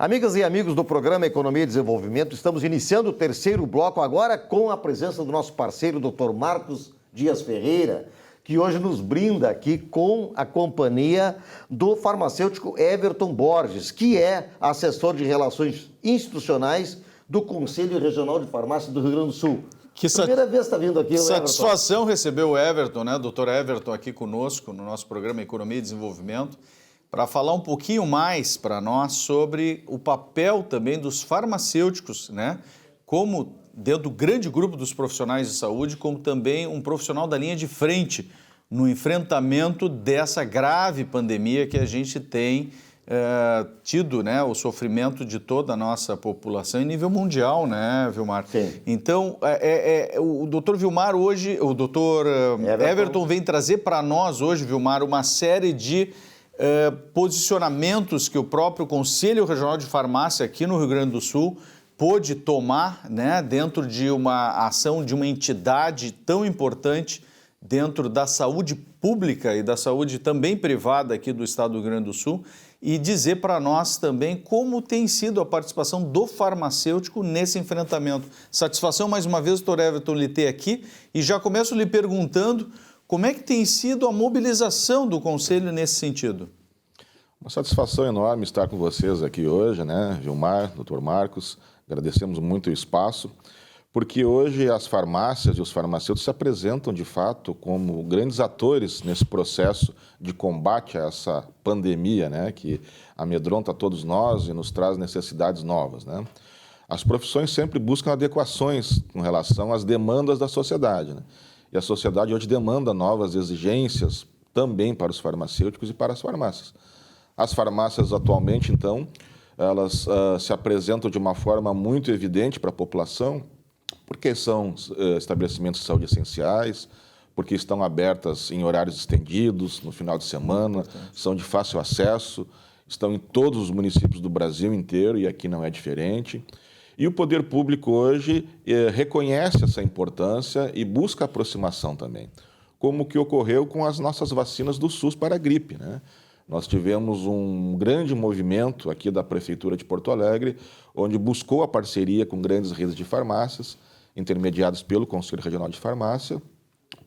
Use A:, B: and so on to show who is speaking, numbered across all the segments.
A: Amigas e amigos do programa Economia e Desenvolvimento, estamos iniciando o terceiro bloco agora com a presença do nosso parceiro, Dr. Marcos Dias Ferreira, que hoje nos brinda aqui com a companhia do farmacêutico Everton Borges, que é assessor de relações institucionais do Conselho Regional de Farmácia do Rio Grande do Sul. Primeira vez está vindo aqui o Everton.
B: Satisfação receber o Everton, né? Dr. Everton aqui conosco no nosso programa Economia e Desenvolvimento, para falar um pouquinho mais para nós sobre o papel também dos farmacêuticos, né? Como dentro do grande grupo dos profissionais de saúde, como também um profissional da linha de frente no enfrentamento dessa grave pandemia que a gente tem tido, né, o sofrimento de toda a nossa população em nível mundial, né, Vilmar?
A: Sim.
B: Então, o doutor Vilmar hoje, o doutor Everton vem trazer para nós hoje, Vilmar, uma série de posicionamentos que o próprio Conselho Regional de Farmácia aqui no Rio Grande do Sul pôde tomar, né, dentro de uma ação de uma entidade tão importante dentro da saúde pública e da saúde também privada aqui do estado do Rio Grande do Sul, e dizer para nós também como tem sido a participação do farmacêutico nesse enfrentamento. Satisfação mais uma vez, doutor Everton, lhe ter aqui, e já começo lhe perguntando como é que tem sido a mobilização do Conselho nesse sentido.
C: Uma satisfação enorme estar com vocês aqui hoje, né, Vilmar, doutor Marcos, agradecemos muito o espaço, porque hoje as farmácias e os farmacêuticos se apresentam, de fato, como grandes atores nesse processo de combate a essa pandemia, né, que amedronta todos nós e nos traz necessidades novas, né. As profissões sempre buscam adequações com relação às demandas da sociedade, né, e a sociedade hoje demanda novas exigências também para os farmacêuticos e para as farmácias. As farmácias atualmente, então, elas se apresentam de uma forma muito evidente para a população, porque são estabelecimentos de saúde essenciais, porque estão abertas em horários estendidos, no final de semana, são de fácil acesso, estão em todos os municípios do Brasil inteiro e aqui não é diferente. E o poder público hoje reconhece essa importância e busca aproximação também, como o que ocorreu com as nossas vacinas do SUS para a gripe, né? Nós tivemos um grande movimento aqui da Prefeitura de Porto Alegre, onde buscou a parceria com grandes redes de farmácias, intermediadas pelo Conselho Regional de Farmácia,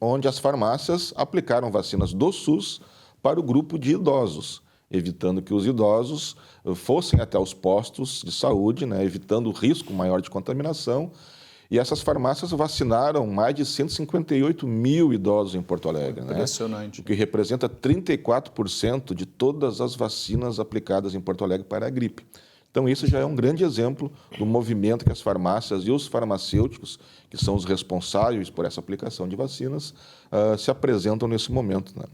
C: onde as farmácias aplicaram vacinas do SUS para o grupo de idosos, evitando que os idosos fossem até os postos de saúde, né, evitando o risco maior de contaminação. E essas farmácias vacinaram mais de 158 mil idosos em Porto Alegre.
B: Impressionante.
C: Né? O que representa 34% de todas as vacinas aplicadas em Porto Alegre para a gripe. Então, isso já é um grande exemplo do movimento que as farmácias e os farmacêuticos, que são os responsáveis por essa aplicação de vacinas, se apresentam nesse momento, né?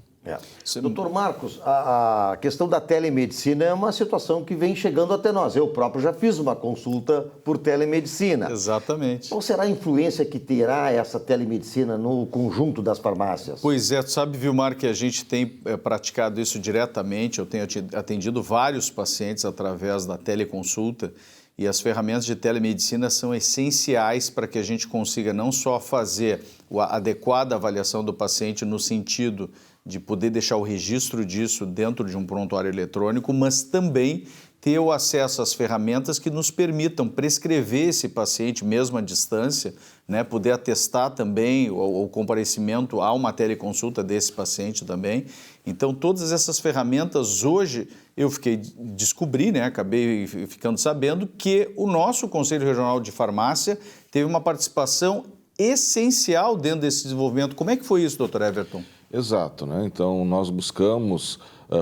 A: Doutor Marcos, a questão da telemedicina é uma situação que vem chegando até nós. Eu próprio já fiz uma consulta por telemedicina.
B: Exatamente.
A: Qual será a influência que terá essa telemedicina no conjunto das farmácias?
B: Pois é, tu sabe, Vilmar, que a gente tem praticado isso diretamente. Eu tenho atendido vários pacientes através da teleconsulta, e as ferramentas de telemedicina são essenciais para que a gente consiga não só fazer a adequada avaliação do paciente no sentido de poder deixar o registro disso dentro de um prontuário eletrônico, mas também ter o acesso às ferramentas que nos permitam prescrever esse paciente mesmo à distância, né, poder atestar também o comparecimento a uma teleconsulta desse paciente também. Então, todas essas ferramentas hoje eu descobri, né, acabei ficando sabendo que o nosso Conselho Regional de Farmácia teve uma participação essencial dentro desse desenvolvimento. Como é que foi isso, doutor Everton?
C: Exato, né? Então, nós buscamos,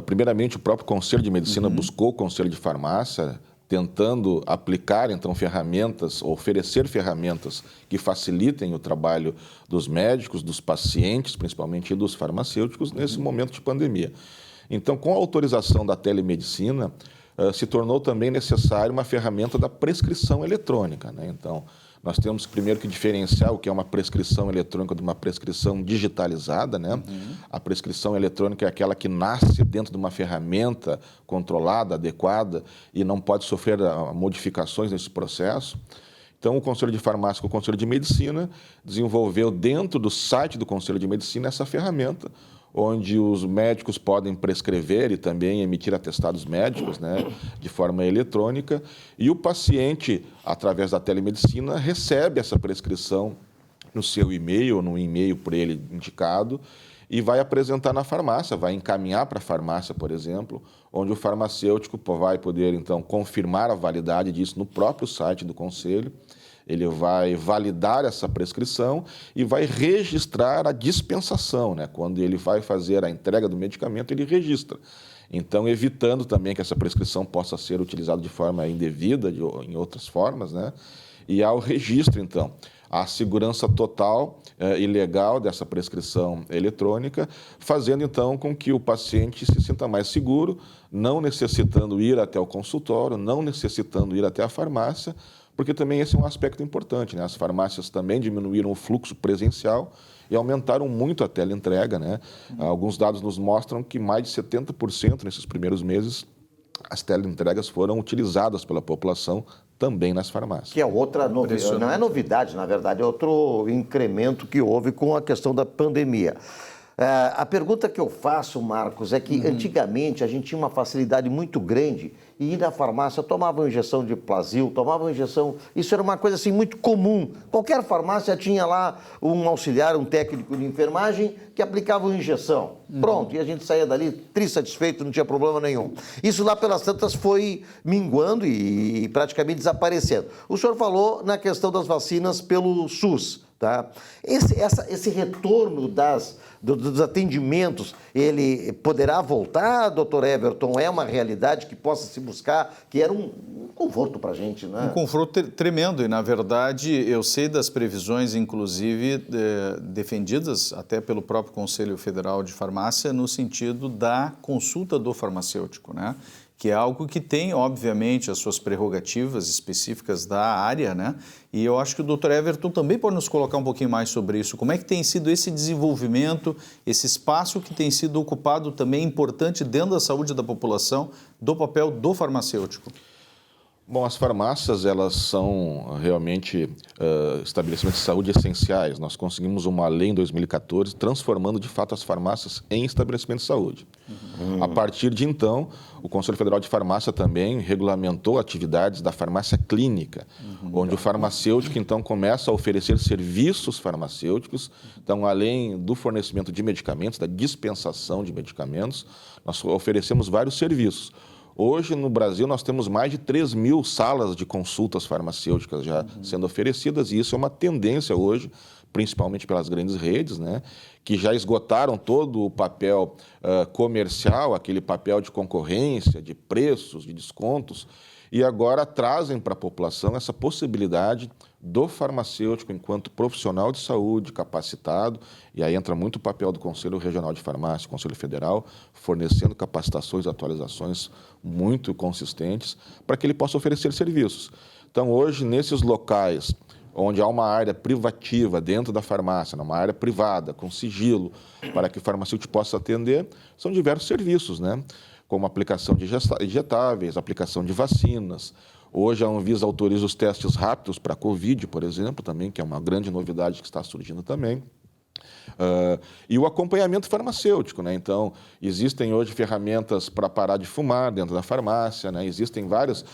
C: primeiramente, o próprio Conselho de Medicina buscou o Conselho de Farmácia, tentando aplicar, então, ferramentas, oferecer ferramentas que facilitem o trabalho dos médicos, dos pacientes, principalmente, e dos farmacêuticos nesse momento de pandemia. Então, com a autorização da telemedicina, se tornou também necessária uma ferramenta da prescrição eletrônica, né? Então, nós temos primeiro que diferenciar o que é uma prescrição eletrônica de uma prescrição digitalizada, né? A prescrição eletrônica é aquela que nasce dentro de uma ferramenta controlada, adequada, e não pode sofrer modificações nesse processo. Então, o Conselho de Farmácia com o Conselho de Medicina desenvolveu dentro do site do Conselho de Medicina essa ferramenta, onde os médicos podem prescrever e também emitir atestados médicos, né, de forma eletrônica, e o paciente, através da telemedicina, recebe essa prescrição no seu e-mail, ou no e-mail por ele indicado, e vai apresentar na farmácia, vai encaminhar para a farmácia, por exemplo, onde o farmacêutico vai poder, então, confirmar a validade disso no próprio site do Conselho. Ele vai validar essa prescrição e vai registrar a dispensação, né? Quando ele vai fazer a entrega do medicamento, ele registra. Então, evitando também que essa prescrição possa ser utilizada de forma indevida, em outras formas, né? E ao registro, então, a segurança total e legal dessa prescrição eletrônica, fazendo, então, com que o paciente se sinta mais seguro, não necessitando ir até o consultório, não necessitando ir até a farmácia, porque também esse é um aspecto importante, né? As farmácias também diminuíram o fluxo presencial e aumentaram muito a teleentrega, né? Alguns dados nos mostram que mais de 70% nesses primeiros meses as teleentregas foram utilizadas pela população também nas farmácias.
A: Que é outra novidade, não é novidade, na verdade, é outro incremento que houve com a questão da pandemia. A pergunta que eu faço, Marcos, é que antigamente a gente tinha uma facilidade muito grande e ir na farmácia, tomava uma injeção de Plasil, tomava uma injeção, isso era uma coisa assim muito comum. Qualquer farmácia tinha lá um auxiliar, um técnico de enfermagem que aplicava uma injeção. Pronto, e a gente saía dali satisfeito, não tinha problema nenhum. Isso lá pelas tantas foi minguando e praticamente desaparecendo. O senhor falou na questão das vacinas pelo SUS, tá? Esse retorno dos atendimentos, ele poderá voltar, doutor Everton? É uma realidade que possa se buscar, que era um conforto para a gente, né?
B: Um conforto tremendo, e na verdade eu sei das previsões, inclusive defendidas até pelo próprio Conselho Federal de Farmácia, no sentido da consulta do farmacêutico, né? Que é algo que tem, obviamente, as suas prerrogativas específicas da área, né? E eu acho que o Dr. Everton também pode nos colocar um pouquinho mais sobre isso. Como é que tem sido esse desenvolvimento, esse espaço que tem sido ocupado também importante dentro da saúde da população, do papel do farmacêutico?
C: Bom, as farmácias, elas são realmente estabelecimentos de saúde essenciais. Nós conseguimos uma lei em 2014 transformando, de fato, as farmácias em estabelecimentos de saúde. A partir de então, o Conselho Federal de Farmácia também regulamentou atividades da farmácia clínica, onde o farmacêutico, então, começa a oferecer serviços farmacêuticos. Então, além do fornecimento de medicamentos, da dispensação de medicamentos, nós oferecemos vários serviços. Hoje, no Brasil, nós temos mais de 3.000 salas de consultas farmacêuticas já sendo oferecidas, e isso é uma tendência hoje, principalmente pelas grandes redes, né, que já esgotaram todo o papel comercial, aquele papel de concorrência, de preços, de descontos, e agora trazem para a população essa possibilidade do farmacêutico enquanto profissional de saúde capacitado, e aí entra muito o papel do Conselho Regional de Farmácia, Conselho Federal, fornecendo capacitações e atualizações muito consistentes para que ele possa oferecer serviços. Então, hoje, nesses locais onde há uma área privativa dentro da farmácia, uma área privada, com sigilo, para que o farmacêutico possa atender, são diversos serviços, né? Como aplicação de injetáveis, aplicação de vacinas. Hoje a Anvisa autoriza os testes rápidos para a Covid, por exemplo, também, que é uma grande novidade que está surgindo também. E o acompanhamento farmacêutico, né? Então, existem hoje ferramentas para parar de fumar dentro da farmácia, né? Existem várias,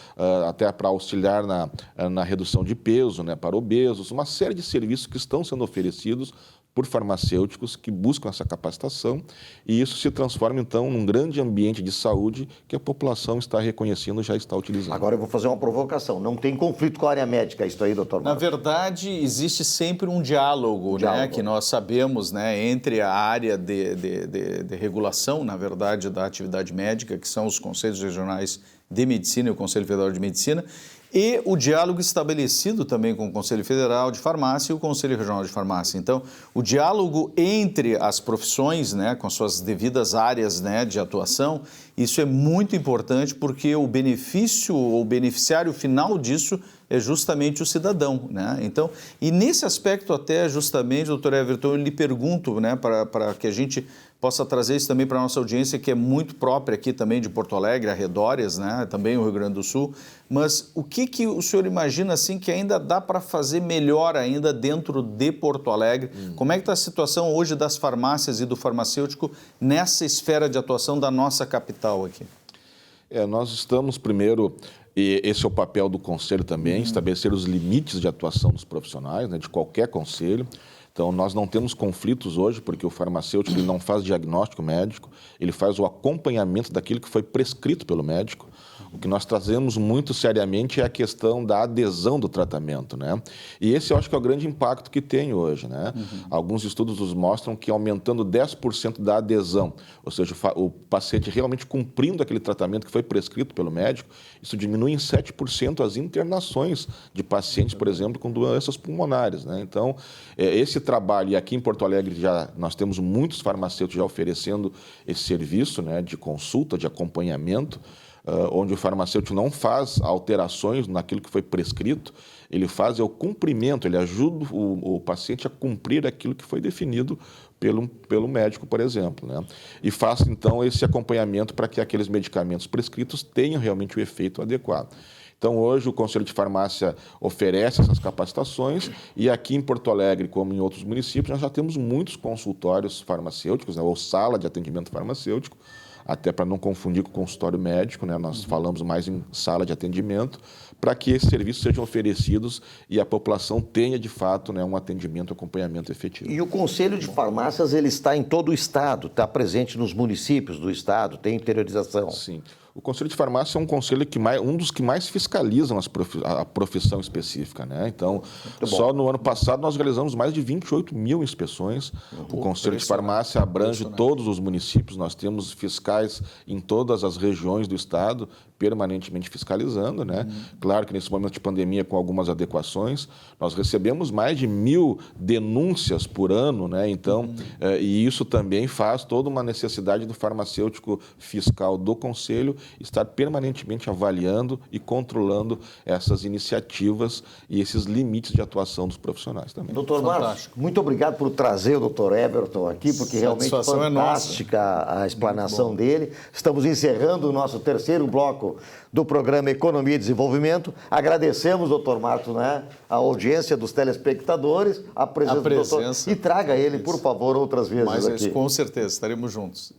C: até para auxiliar na redução de peso, né? Para obesos, uma série de serviços que estão sendo oferecidos por farmacêuticos que buscam essa capacitação, e isso se transforma, então, num grande ambiente de saúde que a população está reconhecendo e já está utilizando.
A: Agora eu vou fazer uma provocação. Não tem conflito com a área médica, isso aí, doutor Marcos?
B: Na verdade, existe sempre um diálogo, né, que nós sabemos, né, entre a área de regulação, na verdade, da atividade médica, que são os Conselhos Regionais de Medicina e o Conselho Federal de Medicina, e o diálogo estabelecido também com o Conselho Federal de Farmácia e o Conselho Regional de Farmácia. Então, o diálogo entre as profissões, né, com suas devidas áreas, né, de atuação, isso é muito importante porque o benefício ou beneficiário final disso é justamente o cidadão, né? Então, e nesse aspecto até justamente, doutor Everton, eu lhe pergunto, né, para que a gente possa trazer isso também para a nossa audiência, que é muito própria aqui também de Porto Alegre, arredores, né, também o Rio Grande do Sul, mas o que o senhor imagina assim que ainda dá para fazer melhor ainda dentro de Porto Alegre? Como é que está a situação hoje das farmácias e do farmacêutico nessa esfera de atuação da nossa capital aqui?
C: Nós estamos primeiro, e esse é o papel do Conselho também, estabelecer os limites de atuação dos profissionais, né, de qualquer conselho. Então, nós não temos conflitos hoje, porque o farmacêutico ele não faz diagnóstico médico, ele faz o acompanhamento daquilo que foi prescrito pelo médico. O que nós trazemos muito seriamente é a questão da adesão do tratamento, né? E esse eu acho que é o grande impacto que tem hoje, né? Alguns estudos nos mostram que aumentando 10% da adesão, ou seja, o paciente realmente cumprindo aquele tratamento que foi prescrito pelo médico, isso diminui em 7% as internações de pacientes, por exemplo, com doenças pulmonares, né? Então, esse trabalho, e aqui em Porto Alegre nós temos muitos farmacêuticos já oferecendo esse serviço, né, de consulta, de acompanhamento, onde o farmacêutico não faz alterações naquilo que foi prescrito, ele faz o cumprimento, ele ajuda o paciente a cumprir aquilo que foi definido pelo médico, por exemplo, né? E faz, então, esse acompanhamento para que aqueles medicamentos prescritos tenham realmente o efeito adequado. Então, hoje, o Conselho de Farmácia oferece essas capacitações e aqui em Porto Alegre, como em outros municípios, nós já temos muitos consultórios farmacêuticos, né, ou sala de atendimento farmacêutico, até para não confundir com o consultório médico, né? Nós falamos mais em sala de atendimento, para que esses serviços sejam oferecidos e a população tenha, de fato, né, um atendimento, acompanhamento efetivo.
A: E o Conselho de Farmácias ele está em todo o Estado, está presente nos municípios do Estado, tem interiorização?
C: Sim. O Conselho de Farmácia é um conselho um dos que mais fiscalizam a profissão específica, né? Então, só no ano passado nós realizamos mais de 28 mil inspeções. O Conselho de Farmácia abrange todos os municípios, nós temos fiscais em todas as regiões do Estado, permanentemente fiscalizando, né? Claro que nesse momento de pandemia, com algumas adequações, nós recebemos mais de 1.000 denúncias por ano, né? Então, e isso também faz toda uma necessidade do farmacêutico fiscal do Conselho estar permanentemente avaliando e controlando essas iniciativas e esses limites de atuação dos profissionais também.
A: Doutor Marcos, muito obrigado por trazer o doutor Everton aqui, porque realmente fantástica a explanação dele. Estamos encerrando o nosso terceiro bloco do programa Economia e Desenvolvimento. Agradecemos, doutor Marcos, né, a audiência dos telespectadores, a presença do doutor. E traga ele, por favor, outras vezes aqui.
B: Com certeza, estaremos juntos.